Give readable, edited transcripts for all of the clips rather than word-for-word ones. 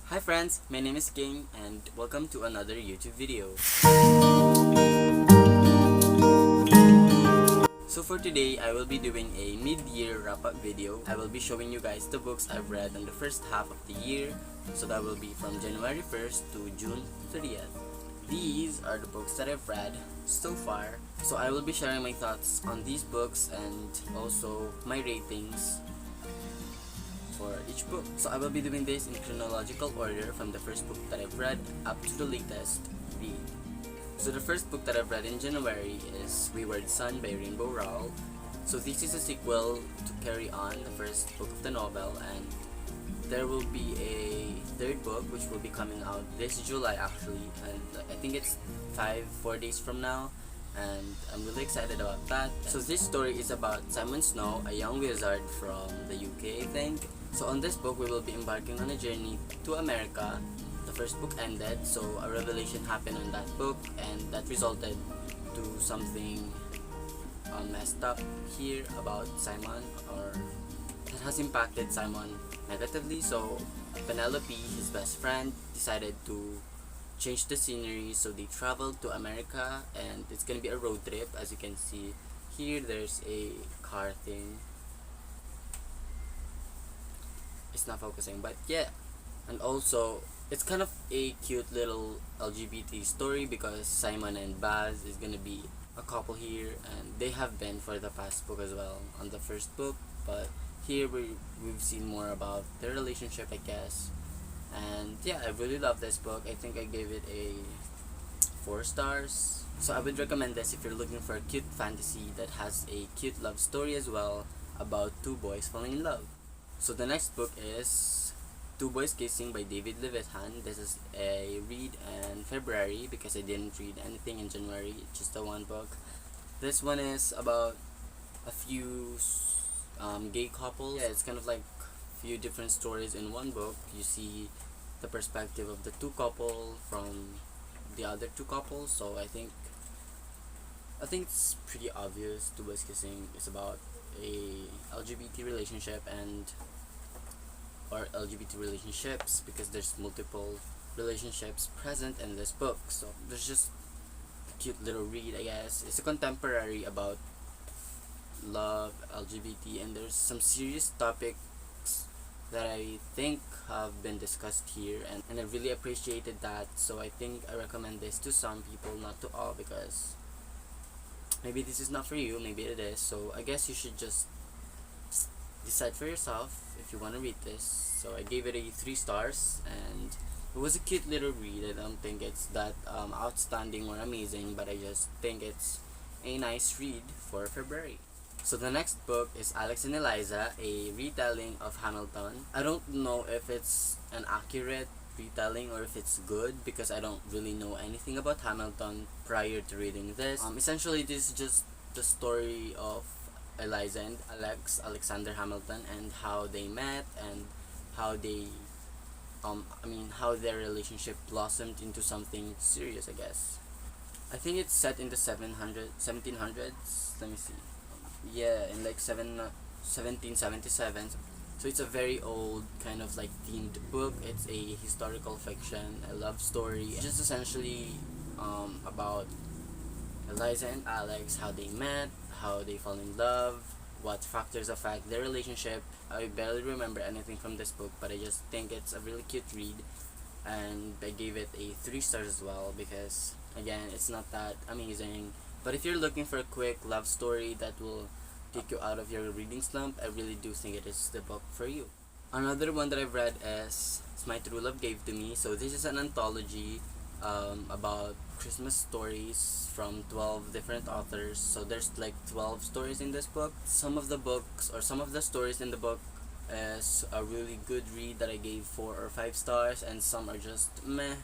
Hi friends, my name is King and welcome to another YouTube video. So for today, I will be doing a mid-year wrap-up video. I will be showing you guys the books I've read in the first half of the year. So that will be from January 1st to June 30th. These are the books that I've read so far. So I will be sharing my thoughts on these books and also my ratings for each book. So I will be doing this in chronological order from the first book that I've read up to the latest read. So the first book that I've read in January is Wayward Son by Rainbow Rowell. So this is a sequel to carry on the first book of the novel, and there will be a third book which will be coming out this July actually, and I think it's 4 days from now, and I'm really excited about that. So this story is about Simon Snow, a young wizard from the UK, I think. So on this book we will be embarking on a journey to America. The first book ended, so a revelation happened on that book, and that resulted to something messed up here about Simon, or that has impacted Simon negatively. So Penelope, his best friend, decided to change the scenery, so they traveled to America, and it's gonna be a road trip. As you can see here, there's a car thing. It's not focusing, but yeah. And also, it's kind of a cute little LGBT story because Simon and Baz is gonna be a couple here, and they have been for the past book as well on the first book, but here we've seen more about their relationship, I guess. And yeah, I really love this book. I think I gave it a 4 stars. So I would recommend this if you're looking for a cute fantasy that has a cute love story as well about two boys falling in love. So the next book is Two Boys Kissing by David Leviathan. This is a read in February because I didn't read anything in January, just the one book. This one is about a few gay couples. Yeah, it's kind of like a few different stories in one book. You see the perspective of the two couple from the other two couples. So I think it's pretty obvious. Two Boys Kissing is about a LGBT relationship or LGBT relationships, because there's multiple relationships present in this book. So there's just a cute little read, I guess. It's a contemporary about love, LGBT, and there's some serious topics that I think have been discussed here, and I really appreciated that. So I think I recommend this to some people, not to all, because maybe this is not for you, maybe it is. So I guess you should just decide for yourself if you want to read this. So I gave it a 3 stars, and it was a cute little read. I don't think it's that outstanding or amazing, but I just think it's a nice read for February. So the next book is Alex and Eliza, a retelling of Hamilton. I don't know if it's an accurate retelling or if it's good, because I don't really know anything about Hamilton prior to reading this. Essentially, this is just the story of Eliza and Alexander Hamilton, and how they met, and how they how their relationship blossomed into something serious, I guess. I think it's set in the 1700s. Let me see. Yeah, in like 1777. So it's a very old kind of like themed book. It's a historical fiction, a love story. It's just essentially about Eliza and Alex, how they met, how they fall in love, what factors affect their relationship. I barely remember anything from this book, but I just think it's a really cute read, and I gave it a 3 stars as well, because again, it's not that amazing. But if you're looking for a quick love story that will take you out of your reading slump, I really do think it is the book for you. Another one that I've read is My True Love Gave to Me. So this is an anthology about Christmas stories from 12 different authors. So there's like 12 stories in this book. Some of the stories in the book is a really good read that I gave 4 or 5 stars, and some are just meh,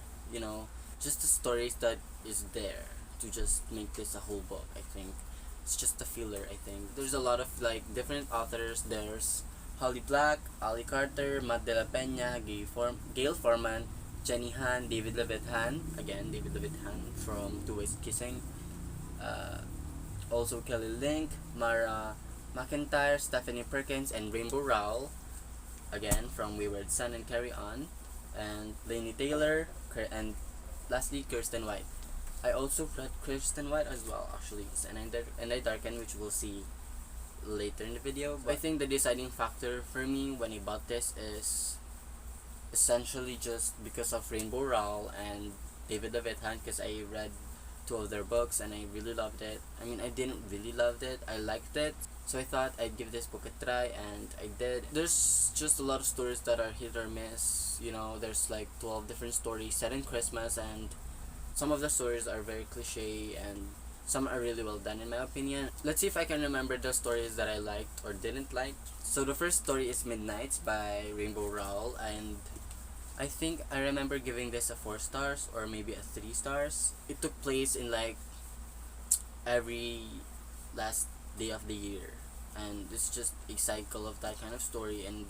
just the stories that is there to just make this a whole book. I think it's just a filler. I think there's a lot of like different authors. There's Holly Black, Ali Carter, Matt de la Peña, Gail Forman, Jenny Han, David Leviathan, again David Leviathan from Two Ways Kissing, also Kelly Link, Mara McIntyre, Stephanie Perkins, and Rainbow Rowell, again from Wayward Son and Carry On. and Lainey Taylor, and lastly Kirsten White. I also read Kirsten White as well, actually. And I Dargen, which we'll see later in the video. But I think the deciding factor for me when I bought this is essentially just because of Rainbow Rowell and David Levithan, because I read two of their books and I really loved it. I mean, I didn't really love it, I liked it. So I thought I'd give this book a try, and I did. There's just a lot of stories that are hit or miss. You know, there's like 12 different stories set in Christmas, and some of the stories are very cliche, and some are really well done in my opinion. Let's see if I can remember the stories that I liked or didn't like. So the first story is Midnights by Rainbow Rowell, and I think I remember giving this a 4 stars or maybe a 3 stars. It took place in like every last day of the year, and it's just a cycle of that kind of story. And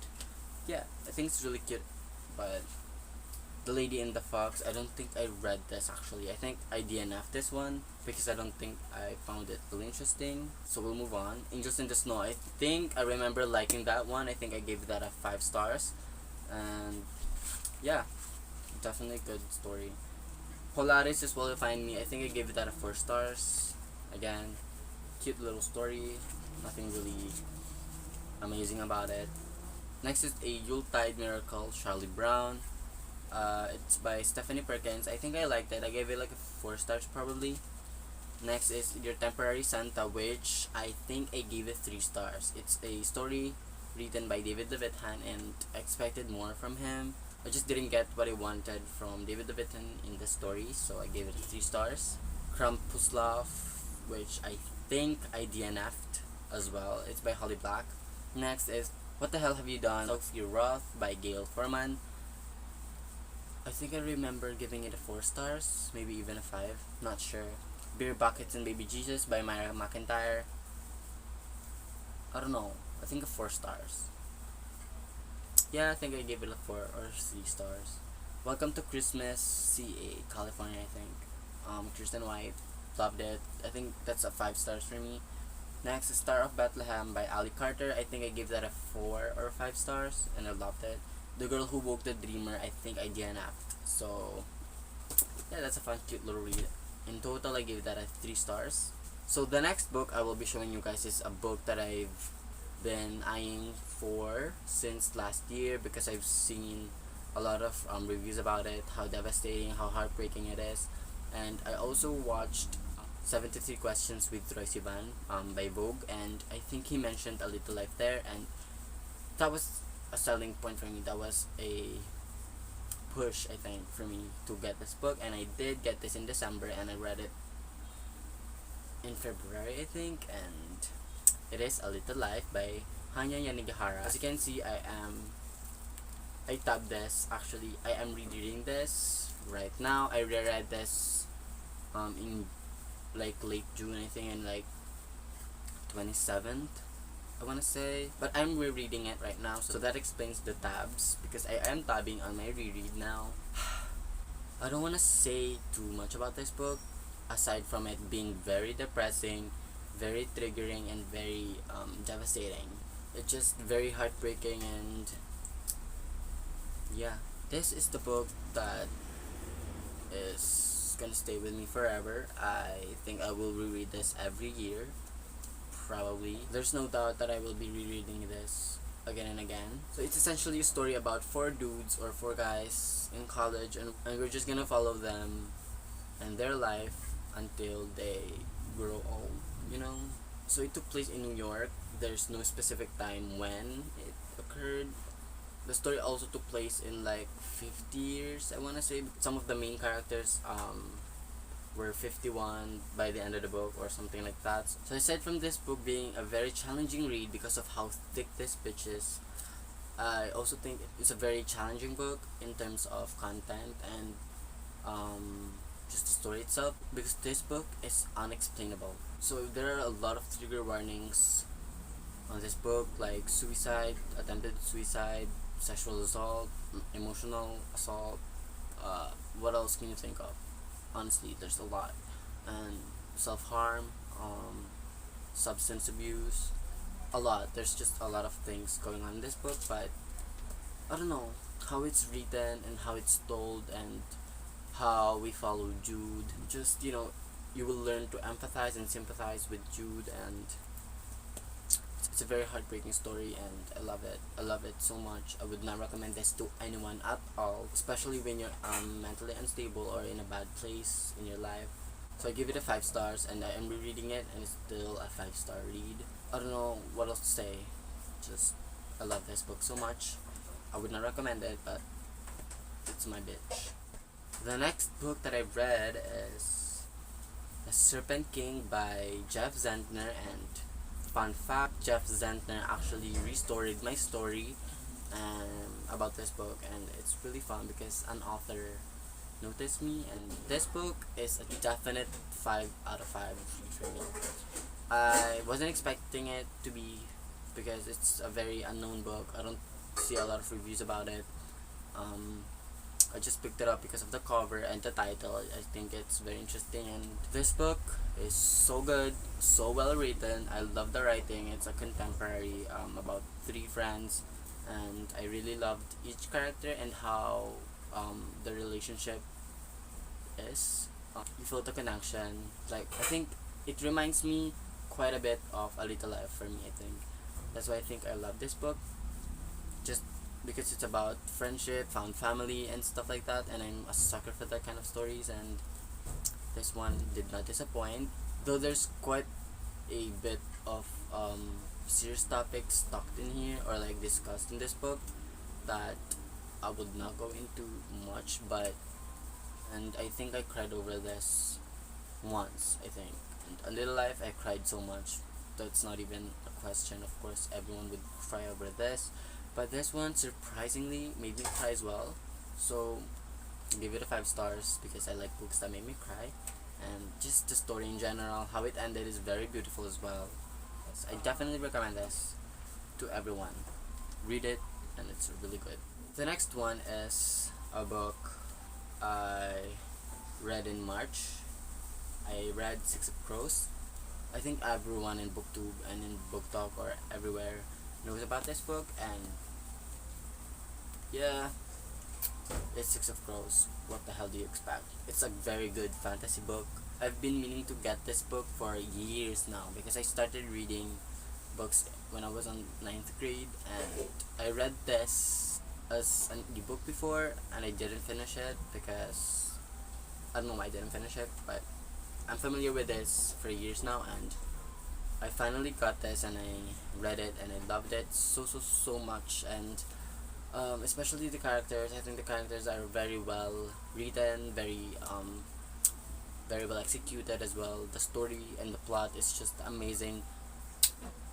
yeah, I think it's really cute. But The Lady and the Fox, I don't think I read this actually. I think I DNF'd this one because I don't think I found it really interesting. So we'll move on. Angels in the Snow, I think I remember liking that one. I think I gave that a 5 stars. And yeah, definitely a good story. Polaris is Will You Find Me, I think I gave that a 4 stars. Again, cute little story. Nothing really amazing about it. Next is A Yuletide Miracle, Charlie Brown. It's by Stephanie Perkins. I think I liked it. I gave it like a 4 stars probably. Next is Your Temporary Santa, which I think I gave it 3 stars. It's a story written by David Levithan, and I expected more from him. I just didn't get what I wanted from David Levithan in the story, so I gave it 3 stars. Krampuslof, which I think I DNF'd as well. It's by Holly Black. Next is What the Hell Have You Done, Sophie Roth by Gail Forman. I think I remember giving it a 4 stars, maybe even a 5, not sure. Beer Buckets and Baby Jesus by Myra McIntyre. I don't know, I think a 4 stars. Yeah, I think I gave it a 4 or 3 stars. Welcome to Christmas, CA, California, I think. Kirsten White, loved it. I think that's a 5 stars for me. Next is Star of Bethlehem by Ali Carter. I think I gave that a 4 or 5 stars, and I loved it. The Girl Who Woke the Dreamer, I think I DNF'd. So yeah, that's a fun, cute little read. In total, I gave that a 3 stars. So the next book I will be showing you guys is a book that I've been eyeing for since last year, because I've seen a lot of reviews about it, how devastating, how heartbreaking it is. And I also watched 73 Questions with Troye Sivan by Vogue, and I think he mentioned A Little Life there, and that was a selling point for me. That was a push, I think, for me to get this book, and I did get this in December, and I read it in February, I think, and it is A Little Life by Hanya Yanagihara. As you can see, I tabbed this. Actually, I am rereading this right now. I reread this in like late June, I think, and like 27th, I want to say. But I'm rereading it right now, so that explains the tabs, because I am tabbing on my reread now. I don't want to say too much about this book, aside from it being very depressing, very triggering, and very devastating. It's just very heartbreaking, and yeah, this is the book that is gonna stay with me forever. I think I will reread this every year, probably. There's no doubt that I will be rereading this again and again. So it's essentially a story about 4 dudes or 4 guys in college, and we're just gonna follow them and their life until they grow old, you know? So it took place in New York. There's no specific time when it occurred. The story also took place in like 50 years, I want to say. Some of the main characters were 51 by the end of the book or something like that. So aside from this book being a very challenging read because of how thick this bitch is, I also think it's a very challenging book in terms of content and just the story itself, because this book is unexplainable. So there are a lot of trigger warnings on this book, like suicide, attempted suicide, sexual assault, emotional assault. What else can you think of? Honestly, there's a lot. And self-harm, substance abuse, a lot. There's just a lot of things going on in this book, but I don't know. how it's written and how it's told and how we follow Jude. Just, you will learn to empathize and sympathize with Jude, and it's a very heartbreaking story, and I love it. I love it so much. I would not recommend this to anyone at all, especially when you're mentally unstable or in a bad place in your life. So I give it a 5 stars, and I am rereading it, and it's still a 5-star read. I don't know what else to say. Just, I love this book so much. I would not recommend it, but it's my bitch. The next book that I read is The Serpent King by Jeff Zentner, and fun fact, Jeff Zentner actually restored my story about this book, and it's really fun because an author noticed me, and this book is a definite 5 out of 5 for me. I wasn't expecting it to be, because it's a very unknown book. I don't see a lot of reviews about it. I just picked it up because of the cover and the title. I think it's very interesting, and this book is so good, so well written. I love the writing. It's a contemporary about 3 friends, and I really loved each character and how the relationship is. You feel the connection. Like, I think it reminds me quite a bit of A Little Life for me, I think. That's why I think I love this book. Just because it's about friendship, found family, and stuff like that, and I'm a sucker for that kind of stories, and this one did not disappoint. Though there's quite a bit of serious topics tucked in here or like discussed in this book that I would not go into much, but and I think I cried over this once, I think. And A Little Life, I cried so much that's not even a question. Of course, everyone would cry over this, but this one surprisingly made me cry as well. So give it a 5 stars because I like books that make me cry, and just the story in general, how it ended is very beautiful as well. Yes, I definitely recommend this to everyone. Read it, and it's really good. The next one is a book I read in March. I read Six of Crows. I think everyone in BookTube and in Book Talk or everywhere knows about this book, and yeah, it's Six of Crows. What the hell do you expect? It's a very good fantasy book. I've been meaning to get this book for years now because I started reading books when I was on 9th grade, and I read this as an ebook before, and I didn't finish it because I don't know why I didn't finish it, but I'm familiar with this for years now, and I finally got this and I read it and I loved it so much, and especially the characters. I think the characters are very well written, very well executed as well. The story and the plot is just amazing.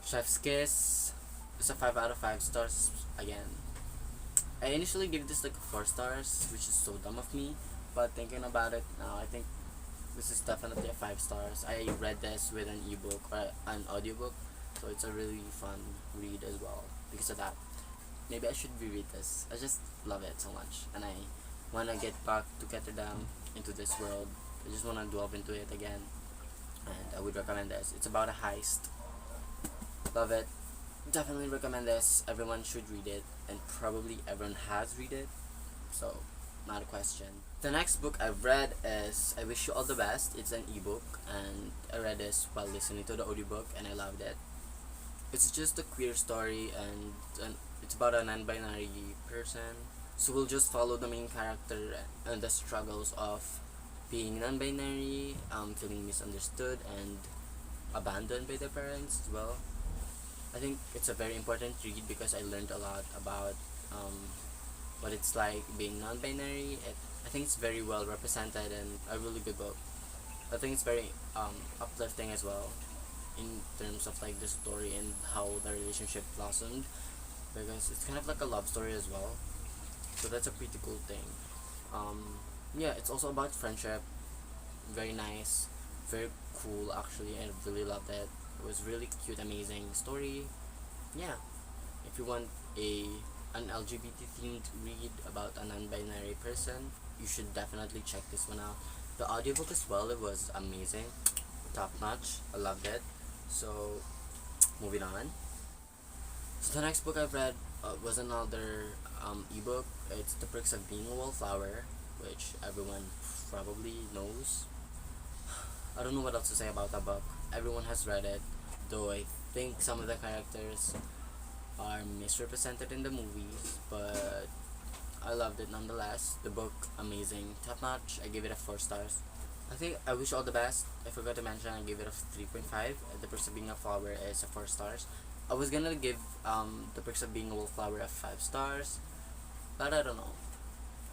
Chef's Kiss is a 5 out of 5 stars again. I initially gave this like 4 stars, which is so dumb of me, but thinking about it now, I think this is definitely a 5 stars. I read this with an ebook or an audiobook, so it's a really fun read as well because of that. Maybe I should reread this. I just love it so much, and I wanna get back together down into this world. I just wanna delve into it again, and I would recommend this. It's about a heist. Love it. Definitely recommend this. Everyone should read it, and probably everyone has read it, so not a question. The next book I've read is I Wish You All the Best. It's an ebook, and I read this while listening to the audiobook, and I loved it. It's just a queer story, and it's about a non-binary person. So we'll just follow the main character and the struggles of being non-binary, feeling misunderstood and abandoned by their parents as well. I think it's a very important read because I learned a lot about what it's like being non-binary. I think it's very well represented and a really good book. I think it's very uplifting as well in terms of like the story and how the relationship blossomed, because it's kind of like a love story as well. So that's a pretty cool thing. Yeah, it's also about friendship. Very nice, very cool actually. I really loved it. It was really cute, amazing story. Yeah, if you want an LGBT themed read about a non-binary person, you should definitely check this one out. The audiobook as well, it was amazing, top notch. I loved it. So moving on. So the next book I've read was another ebook. It's The Perks of Being a Wallflower, which everyone probably knows. I don't know what else to say about that book. Everyone has read it, though I think some of the characters are misrepresented in the movies, but I loved it nonetheless. The book, amazing, top notch. I gave it a 4 stars. I think I wish all the best. I forgot to mention I gave it a 3.5. The Perks of Being a Flower is a 4 stars. I was gonna give The Perks of Being a Wallflower a 5 stars, but I don't know.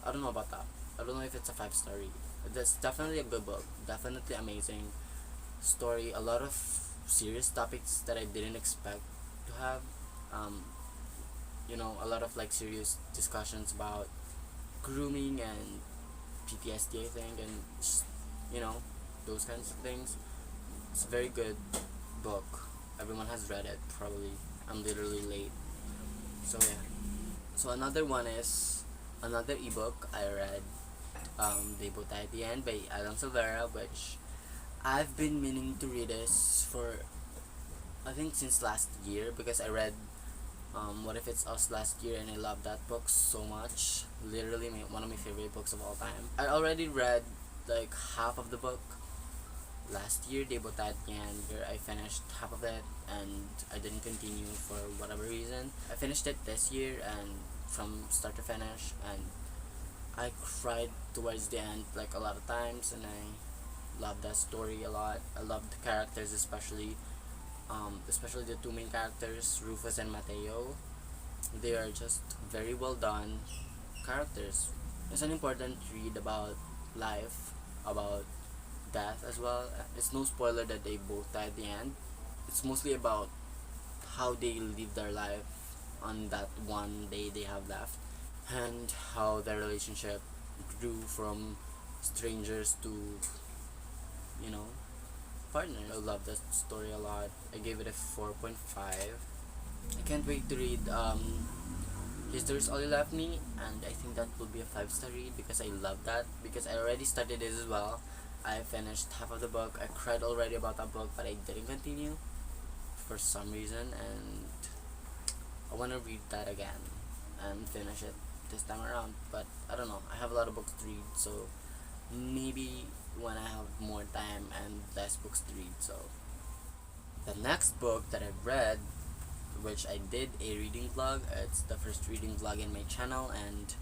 I don't know about that. I don't know if it's a 5-star read. That's definitely a good book. Definitely amazing story. A lot of serious topics that I didn't expect to have. Um, a lot of like serious discussions about grooming and PTSD, I think, and just, those kinds of things. It's a very good book. Everyone has read it, probably. I'm literally late. So yeah. So another one is another ebook I read, They Both Die at the End by Alan Silvera, which I've been meaning to read this for I think since last year, because I read What If It's Us last year, and I love that book so much. Literally one of my favorite books of all time. I already read like half of the book last year, They Both Died at the End, where I finished half of it and I didn't continue for whatever reason. I finished it this year and from start to finish, and I cried towards the end like a lot of times, and I loved that story a lot. I loved the characters, especially the 2 main characters, Rufus and Mateo. They are just very well done characters. It's an important read about life, about death as well. It's no spoiler that they both die at the end. It's mostly about how they live their life on that one day they have left, and how their relationship grew from strangers to, partner. I love that story a lot. I gave it a 4.5. I can't wait to read History's All You Left Me, and I think that will be a 5-star read because I love that. Because I already started it as well. I finished half of the book. I cried already about that book, but I didn't continue for some reason, and I want to read that again and finish it this time around. But I don't know. I have a lot of books to read, so maybe when I have more time and less books to read. So the next book that I've read, which I did a reading vlog, it's the first reading vlog in my channel, and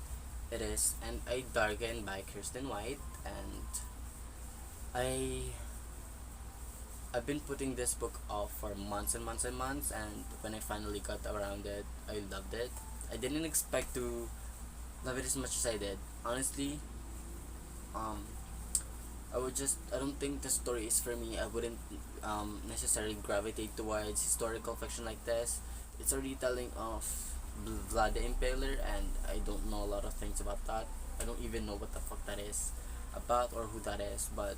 it is I Dargen by Kirsten White. And I've been putting this book off for months and months and months, and when I finally got around it, I loved it. I didn't expect to love it as much as I did. Honestly, I don't think the story is for me. I wouldn't necessarily gravitate towards historical fiction like this. It's a retelling of Vlad the Impaler, and I don't know a lot of things about that. I don't even know what the fuck that is about or who that is, but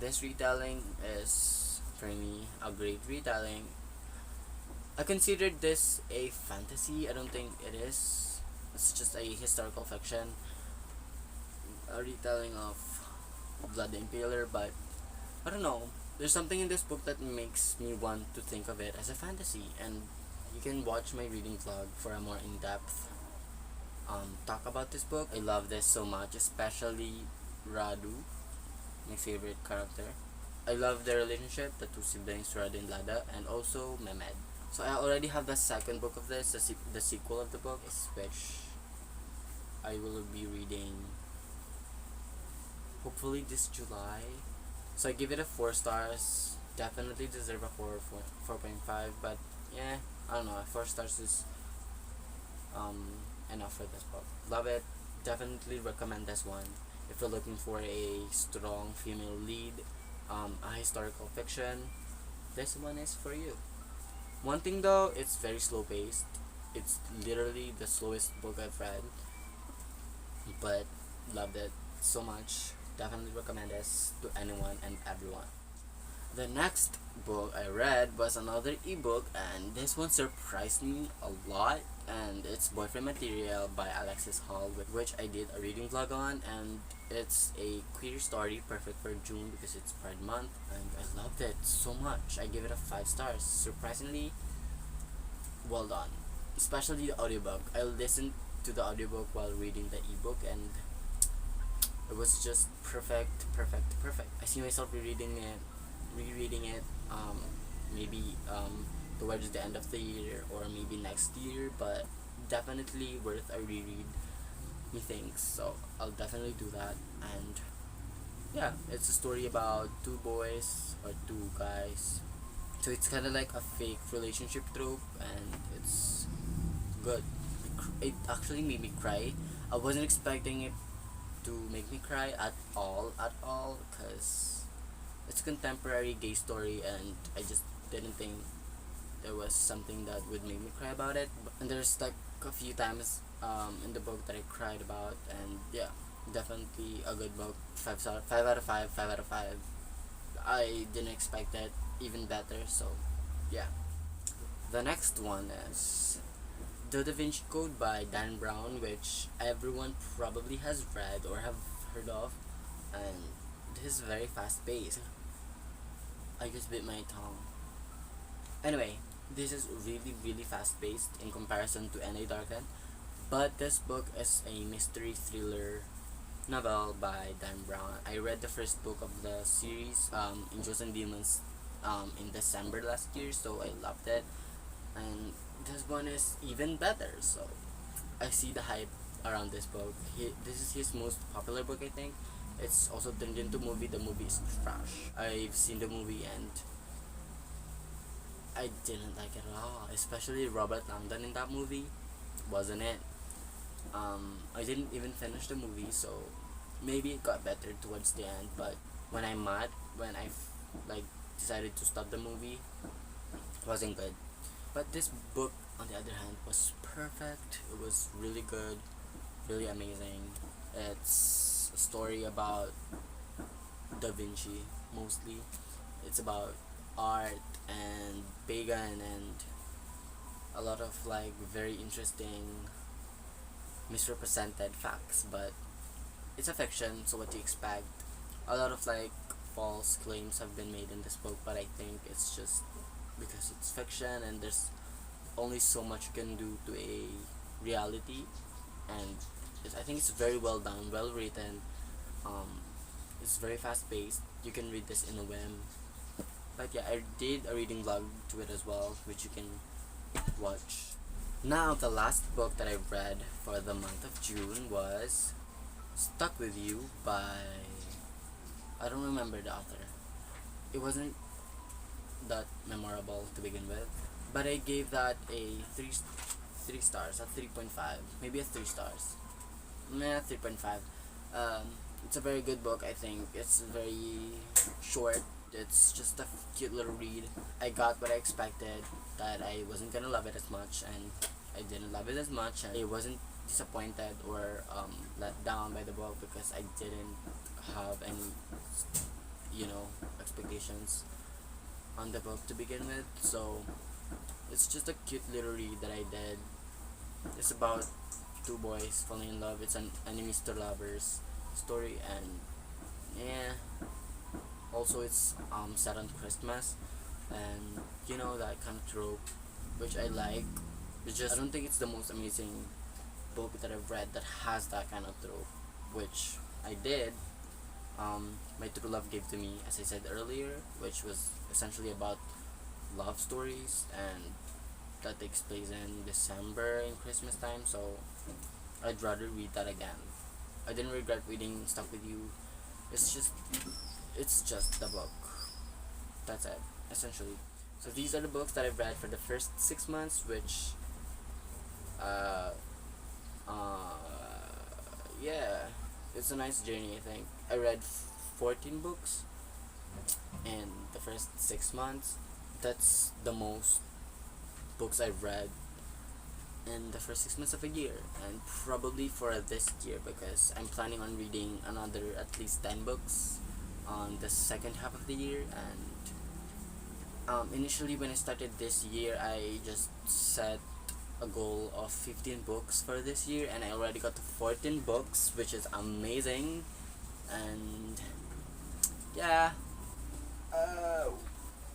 this retelling is, for me, a great retelling. I considered this a fantasy. I don't think it is. It's just a historical fiction, a retelling of Vlad the Impaler, but I don't know. There's something in this book that makes me want to think of it as a fantasy, and you can watch my reading vlog for a more in-depth talk about this book. I love this so much, especially Radu, my favorite character. I love their relationship, the 2 siblings, Radu and Lada, and also Mehmed. So I already have the second book of this, the sequel of the book, which I will be reading hopefully this July. So I give it a 4 stars. Definitely deserve a 4.5, but yeah, I don't know, 4 stars is enough for this book. Love it. Definitely recommend this one if you're looking for a strong female lead, a historical fiction. This one is for you. One thing though, it's very slow paced. It's literally the slowest book I've read, but loved it so much. Definitely recommend this to anyone and everyone. The next book I read was another ebook, and this one surprised me a lot, and it's Boyfriend Material by Alexis Hall, which I did a reading vlog on, and it's a queer story perfect for June because it's Pride Month, and I loved it so much. I give it a 5 stars. Surprisingly well done, especially the audiobook. I listened to the audiobook while reading the ebook, and it was just perfect. I see myself rereading it, maybe towards the end of the year or maybe next year, but definitely worth a reread, methinks. So I'll definitely do that. And yeah, it's a story about two boys or two guys. So it's kind of like a fake relationship trope, and it's good. It actually made me cry. I wasn't expecting it to make me cry at all, because it's a contemporary gay story, and I just didn't think there was something that would make me cry about it. And there's like a few times in the book that I cried about, and yeah, definitely a good book. 5 out of 5, 5 out of 5. I didn't expect that, even better. So yeah, the next one is the Da Vinci Code by Dan Brown, which everyone probably has read or have heard of, and this is very fast paced. I just bit my tongue. Anyway, this is really fast paced in comparison to I Dargen, but this book is a mystery thriller novel by Dan Brown. I read the first book of the series, Angels and Demons, in December last year, so I loved it. And this one is even better, so I see the hype around this book. This is his most popular book, I think. It's also turned into movie. The movie is trash. I've seen the movie and I didn't like it at all, especially Robert Langdon in that movie. Wasn't it? I didn't even finish the movie, so maybe it got better towards the end. But when I like decided to stop the movie, it wasn't good. But this book, on the other hand, was perfect. It was really good, really amazing. It's a story about Da Vinci mostly. It's about art and pagan and a lot of like very interesting misrepresented facts, but it's a fiction, so what do you expect? A lot of like false claims have been made in this book, but I think it's just because it's fiction and there's only so much you can do to a reality, and I think it's very well done, well written. It's very fast paced. You can read this in a whim. But yeah, I did a reading vlog to it as well, which you can watch. Now, the last book that I read for the month of June was Stuck With You by, I don't remember the author. It wasn't that memorable to begin with, but I gave that a 3 stars, a 3.5, maybe a 3 stars. Nah, 3.5. It's a very good book, I think. It's very short. It's just a cute little read. I got what I expected, that I wasn't gonna love it as much, and I didn't love it as much. And I wasn't disappointed or let down by the book because I didn't have any, expectations on the book to begin with. So it's just a cute little read that I did. It's about two boys falling in love. It's an enemies to lovers story, and yeah. Also, it's set on Christmas, and that kind of trope, which I like. It's just I don't think it's the most amazing book that I've read that has that kind of trope, which I did. My True Love Gave to Me, as I said earlier, which was essentially about love stories, and that takes place in December in Christmas time. So I'd rather read that again. I didn't regret reading Stuck With You. It's just the book. That's it, essentially. So these are the books that I've read for the first 6 months, which, yeah, it's a nice journey, I think. I read 14 books in the first 6 months. That's the most books I've read in the first 6 months of a year, and probably for this year, because I'm planning on reading another at least 10 books on the second half of the year. And initially when I started this year, I just set a goal of 15 books for this year, and I already got to 14 books, which is amazing. And yeah,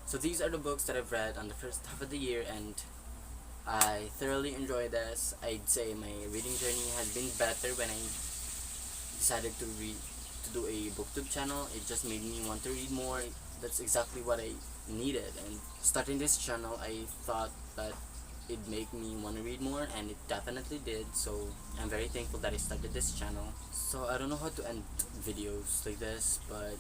so these are the books that I've read on the first half of the year, and I thoroughly enjoy this. I'd say my reading journey has been better when I decided to do a booktube channel. It just made me want to read more. That's exactly what I needed. And starting this channel, I thought that it'd make me want to read more, and it definitely did. So I'm very thankful that I started this channel. So I don't know how to end videos like this, but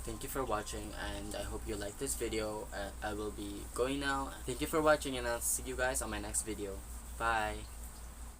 thank you for watching, and I hope you like this video. I will be going now. Thank you for watching, and I'll see you guys on my next video. Bye.